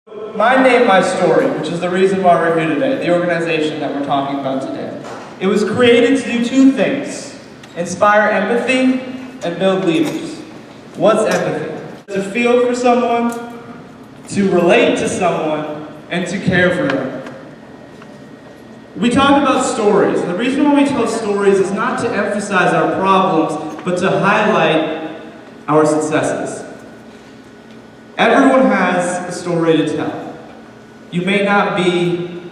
My Name, My Story, which is the reason why we're here today, the organization that we're talking about today. It was created to do two things: inspire empathy and build leaders. What's empathy? To feel for someone, to relate to someone, and to care for them. We talk about stories, and the reason why we tell stories is not to emphasize our problems, but to highlight our successes. Everyone has a story to tell. You may not be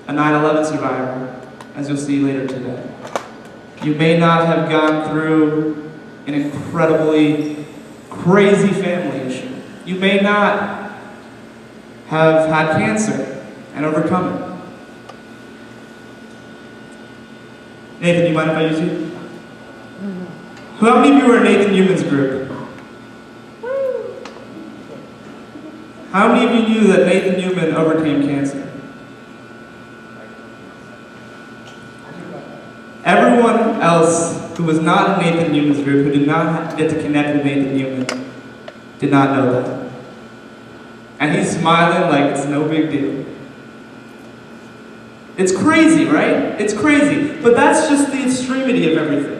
a 9/11 survivor, as you'll see later today. You may not have gone through an incredibly crazy family issue. You may not have had cancer and overcome it. Nathan, do you mind if I use you? How many of you were in Nathan Newman's group? How many of you knew that Nathan Newman overcame cancer? Everyone else who was not in Nathan Newman's group, who did not get to connect with Nathan Newman, did not know that. And he's smiling like it's no big deal. It's crazy, right? It's crazy. But that's just the extremity of everything.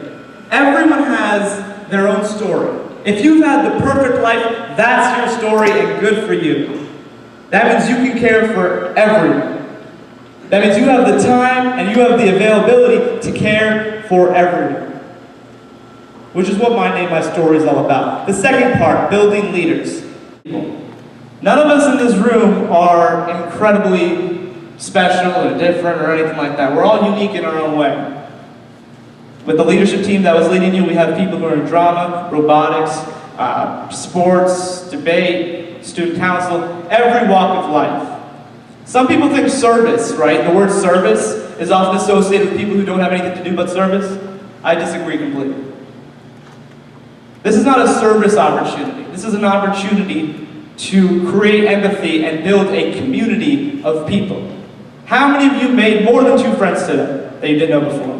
Everyone has their own story. If you've had the perfect life, that's your story and good for you. That means you can care for everyone. That means you have the time and you have the availability to care for everyone. Which is what My Name, My Story is all about. The second part, building leaders. None of us in this room are incredibly special or different or anything like that. We're all unique in our own way. With the leadership team that was leading you, we have people who are in drama, robotics, sports, debate, student council, every walk of life. Some people think service, right? The word service is often associated with people who don't have anything to do but service. I disagree completely. This is not a service opportunity. This is an opportunity to create empathy and build a community of people. How many of you made more than 2 friends today that you didn't know before?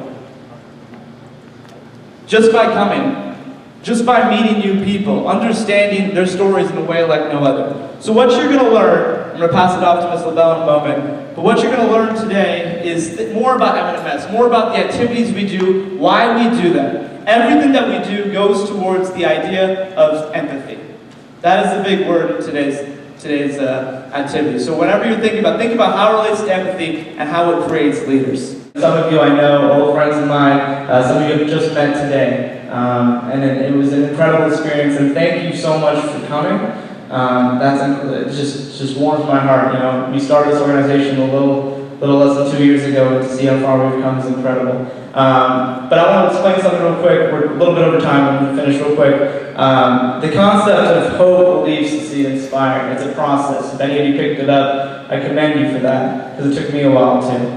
Just by coming, just by meeting new people, understanding their stories in a way like no other. So what you're going to learn, I'm going to pass it off to Ms. LaBelle in a moment, but what you're going to learn today is more about MNMS, more about the activities we do, why we do them. Everything that we do goes towards the idea of empathy. That is the big word in today's activity. So whenever you're think about how it relates to empathy and how it creates leaders. Some of you I know, old friends of mine, some of you have just met today. And it was an incredible experience, and thank you so much for coming. That's just warms my heart. You know, we started this organization a little less than 2 years ago, and to see how far we've come is incredible. But I want to explain something real quick. We're a little bit over time. I'm going to finish real quick. The concept of hope, belief, succeed, inspire. It's a process. If any of you picked it up, I commend you for that, because it took me a while too.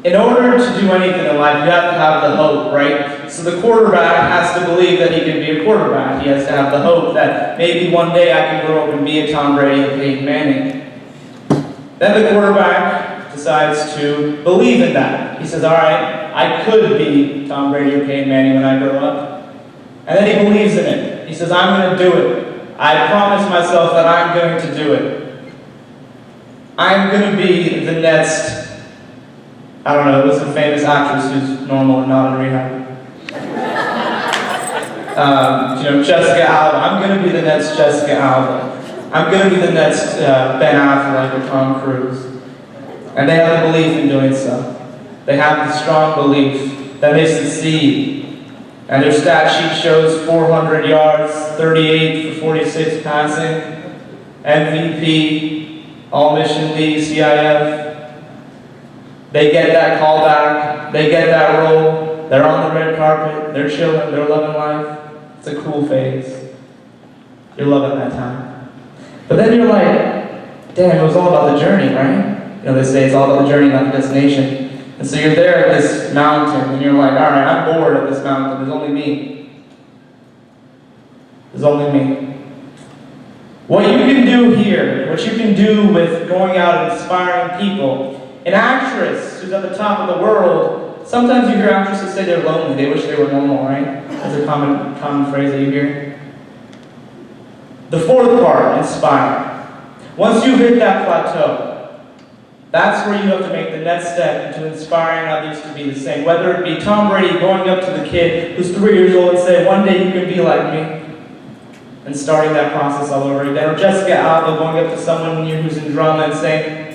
In order to do anything in life, you have to have the hope, right? So the quarterback has to believe that he can be a quarterback. He has to have the hope that maybe one day I can grow up and be a Tom Brady and Peyton Manning. Then the quarterback decides to believe in that. He says, all right, I could be Tom Brady or Peyton Manning when I grow up. And then he believes in it. He says, I'm going to do it. I promise myself that I'm going to do it. I'm going to be the next, I don't know, who's a famous actress who's normal and not in rehab. Jessica Alba. I'm going to be the next Jessica Alba. I'm going to be the next Ben Affleck or Tom Cruise. And they have a belief in doing so. They have the strong belief that they succeed. And their stat sheet shows 400 yards, 38 for 46 passing, MVP, All-Mission League, CIF. They get that call back, they get that role, they're on the red carpet, they're chilling, they're loving life. It's a cool phase. You're loving that time. But then you're like, damn, it was all about the journey, right? You know, they say it's all about the journey, not the destination. And so you're there at this mountain, and you're like, all right, I'm bored at this mountain, there's only me. There's only me. What you can do here, what you can do with going out and inspiring people, an actress who's at the top of the world, sometimes you hear actresses say they're lonely, they wish they were normal, right? That's a common phrase that you hear. The fourth part, inspire. Once you hit that plateau, that's where you have to make the next step into inspiring others to be the same. Whether it be Tom Brady going up to the kid who's 3 years old and saying, one day you can be like me, and starting that process all over again. Or Jessica Alba going up to someone new who's in drama and saying,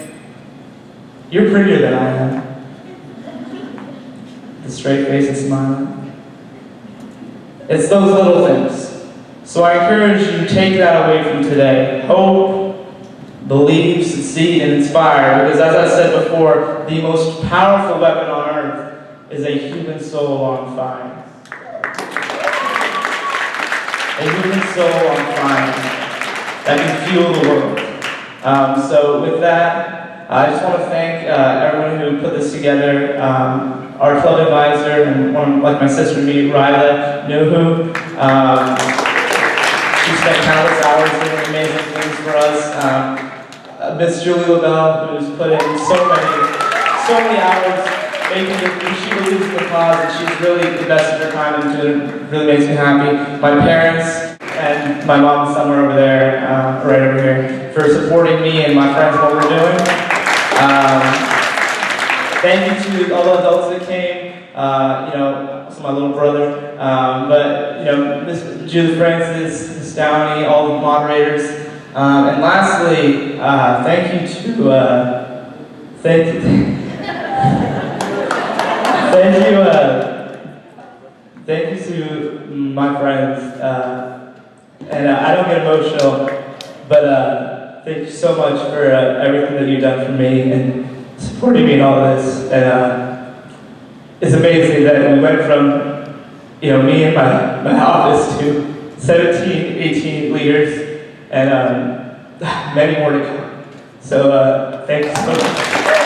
you're prettier than I am. The straight face and smiling. It's those little things. So I encourage you, take that away from today. Hope, believe, succeed, and inspire. Because as I said before, the most powerful weapon on earth is a human soul on fire. A human soul on fire that can fuel the world. So with that, I just want to thank everyone who put this together. Our club advisor and one like my sister to me, Ryla Nuhu. She spent countless hours doing amazing things for us. Miss Julie LaBelle, who's put in so many hours making it. She believes in the cause, and she's really invested her time into it. It really makes me happy. My parents and my mom somewhere over there, right over here, for supporting me and my friends what we're doing. Thank you to all the adults that came. Also my little brother, but Miss Judith Francis, Miss Downey, all the moderators, and lastly, thank you to my friends, and I don't get emotional, but thank you so much for everything that you've done for me and supporting me in all this. And it's amazing that we went from me and my office to 17, 18 leaders, and many more to come. So thank you so much.